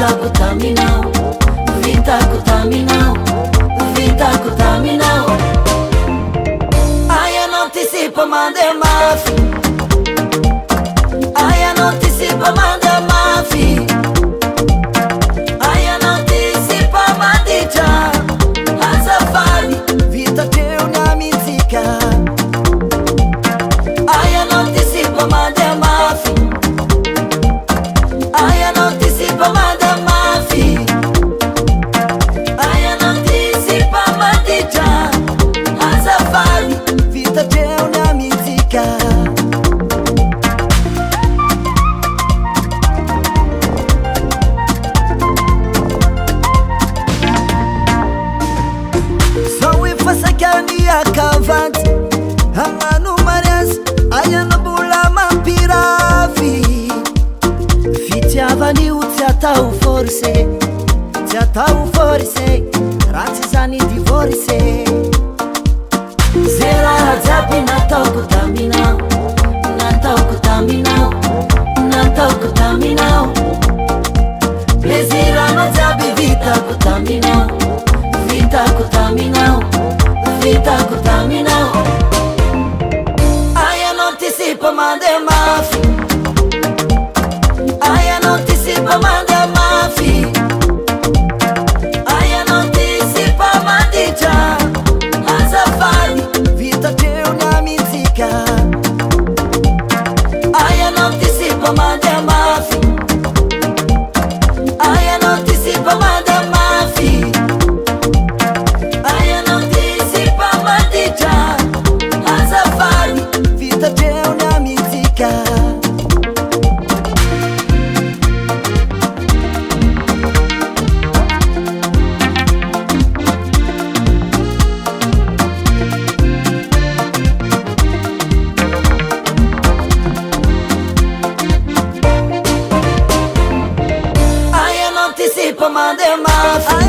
vitako taminao, vitako taminao, vitako taminao. Ai, eu não te sipo, manda mafi. Ai, eu não te sipo, manda mafi. Ai, eu não te sipo, manda já. Azafali, vita teu na música. Ai, eu não te sipo, manda mafi. Ai, eu não te sipo, manda mafi. Ai, eu não te sipo, manda já. Azafali, vita teu na música. Akavanti hanganu marias ayana bula mampiravi fitiavani o tsy atao forse ratsy zany divorce ze raha jiaby nataoko taminao, nataoko taminao, nataoko taminao. Plaisir-anao jiaby vitako taminao, vitako taminao, vitako taminao. Ai, eu não te sipo, manda mafi. Ai, eu não te sipo, manda mafi. Ai, eu não te sipo, manda já. Azafali, vita teu na música. Ai, eu não te sipo, manda mafi. Ai, eu não te sipo, manda mafi. Ai, eu não te sipo, manda já. Azafali, vita teu na música. Ai, eu não te sipo, manda mafi.